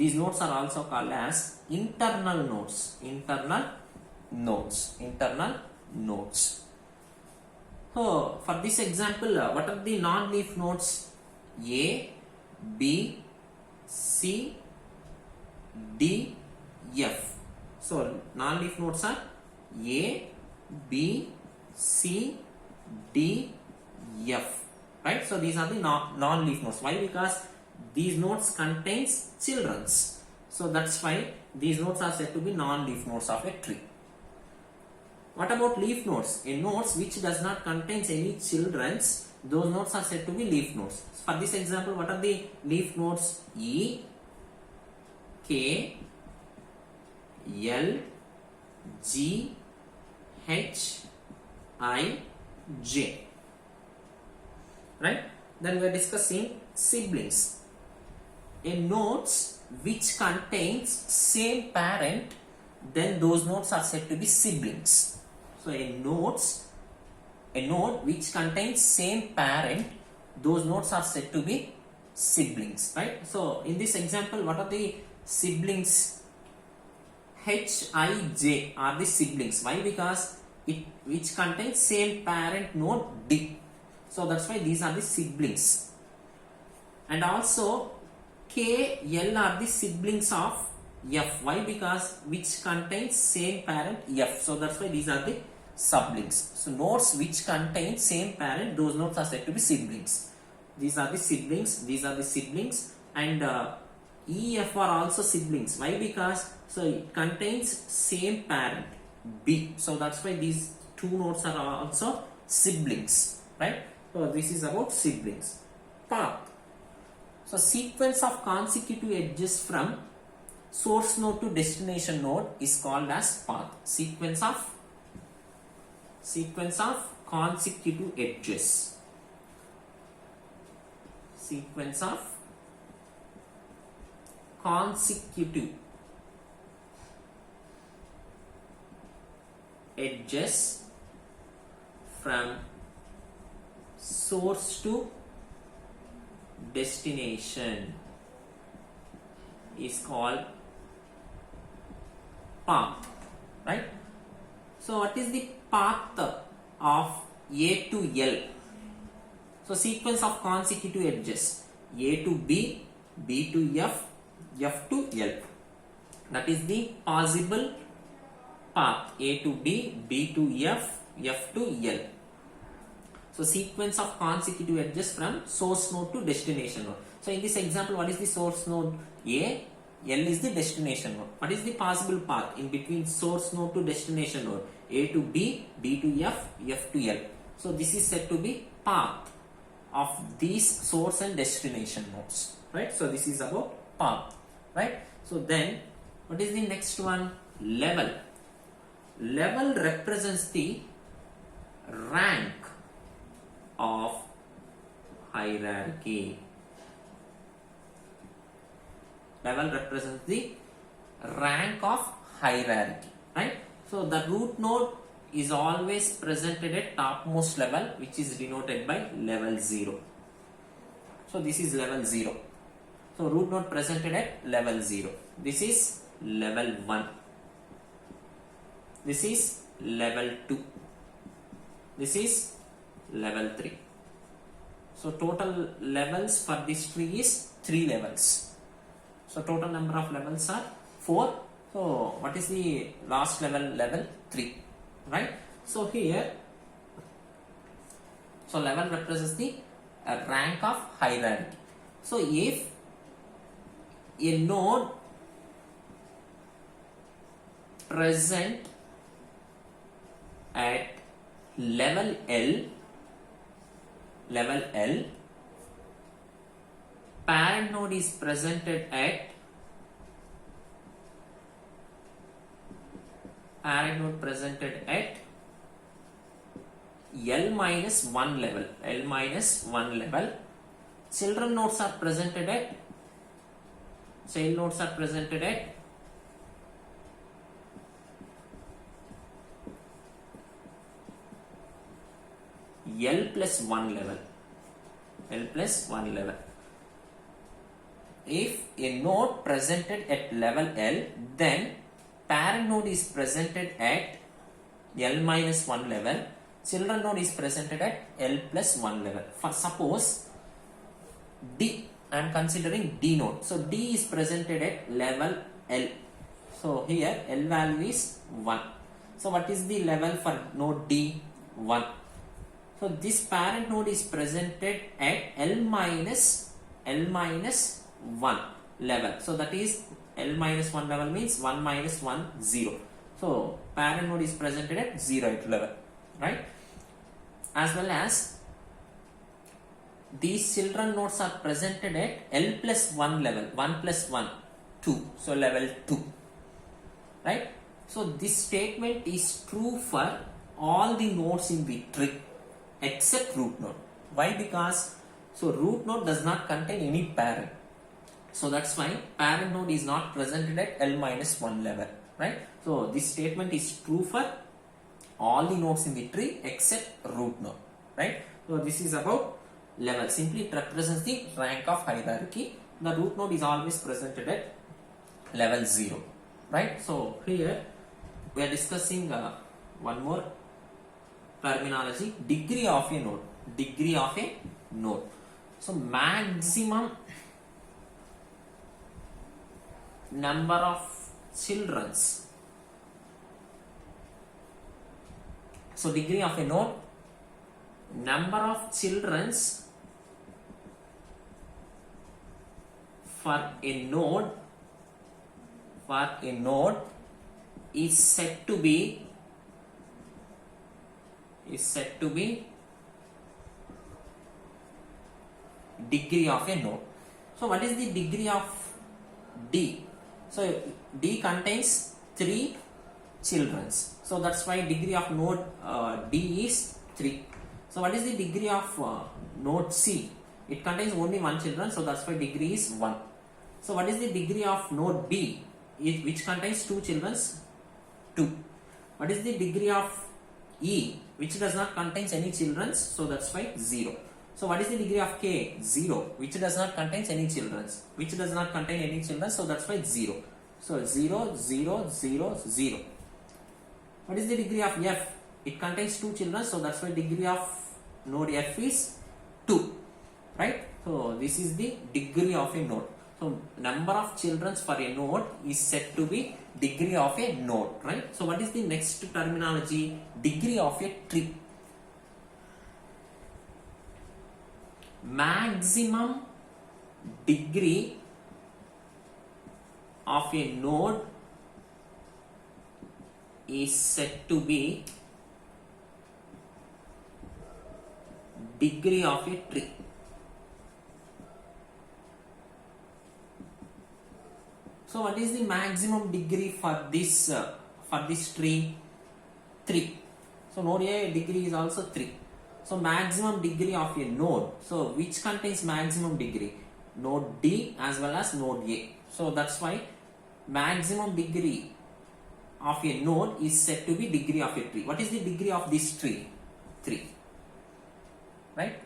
these nodes are also called as internal nodes. Internal nodes. So for this example, what are the non-leaf nodes? A, B, C, D, F. So non-leaf nodes are A, B, C, D, F. Right? So these are the non-leaf nodes. Why? Because these nodes contains childrens. So that's why these nodes are said to be non-leaf nodes of a tree. What about leaf nodes? A nodes which does not contain any childrens, those nodes are said to be leaf nodes. For this example, what are the leaf nodes? E, K, L, G, H, I, J. Right? Then we are discussing siblings. A nodes which contains same parent, then those nodes are said to be siblings. So a node which contains same parent, those nodes are said to be siblings. Right? So in this example, what are the siblings? H, I, J are the siblings. Why? Because it which contains same parent node D. So that's why these are the siblings. And also K, L are the siblings of F. Why? Because which contains same parent F. So that's why these are the siblings. So nodes which contain same parent, those nodes are said to be siblings. These are the siblings. These are the siblings. And E, F are also siblings. Why? Because so it contains same parent B. So that's why these two nodes are also siblings. Right? So this is about siblings. Path. So sequence of consecutive edges from source node to destination node is called as path. Sequence of consecutive edges. Sequence of consecutive edges from source to destination is called path. Right? So what is the path of A to L? So sequence of consecutive edges, A to B, B to F, F to L. That is the possible path, A to B, B to F, F to L. So sequence of consecutive edges from source node to destination node. So in this example, what is the source node? A, L is the destination node. What is the possible path in between source node to destination node? A to B, B to F, F to L. So this is said to be path of these source and destination nodes. Right? So this is about path. Right? So then what is the next one? Level. Level represents the rank of hierarchy. Level represents the rank of hierarchy. Right? So the root node is always presented at topmost level, which is denoted by level 0. So this is level 0. So root node presented at level 0. This is level 1. This is level 2. This is level 3. So total levels for this tree is 3 levels. So total number of levels are 4. So what is the last level? Level 3. Right? So here, so level represents the rank of hierarchy. So if a node present at level L, parent node is presented at L minus 1 level. Children nodes are presented at L plus 1 level. if a node presented at level L, then parent node is presented at L minus 1 level, children node is presented at L plus 1 level. For suppose D, I am considering D node. So D is presented at level L. So here L value is 1. So what is the level for node D? 1. So this parent node is presented at L minus 1 level. So that is L minus 1 level means 1 minus 1 0. So parent node is presented at 0th level, right? As well as these children nodes are presented at L plus 1 level, 1 plus 1 2, so level 2, right? So this statement is true for all the nodes in the tree except root node. Why? Because so root node does not contain any parent, so that's why parent node is not presented at L minus 1 level, right? So this statement is true for all the nodes in the tree except root node, right? So this is about level. Simply it represents the rank of hierarchy. The root node is always presented at level 0, right? So here we are discussing one more terminology, degree of a node. Degree of a node. So maximum number of childrens. So degree of a node, number of childrens for a node is said to be degree of a node. So what is the degree of D? So D contains 3 childrens, so that's why degree of node D is 3. So what is the degree of node C? It contains only 1 children, so that's why degree is 1. So what is the degree of node B, which contains 2 children? 2. What is the degree of E, which does not contain any children, so that's why 0. So what is the degree of K? 0, which does not contain any children, so that's why 0. So 0, 0, 0, 0. What is the degree of F? It contains 2 children, so that's why degree of node F is 2, right? So this is the degree of a node. So number of children for a node is said to be degree of a node, right? So what is the next terminology? Degree of a tree. Maximum degree of a node is said to be degree of a tree. So what is the maximum degree for this tree? 3. So node A degree is also 3. So maximum degree of a node. So which contains maximum degree? Node D as well as node A. So that's why maximum degree of a node is said to be degree of a tree. What is the degree of this tree? 3. Right?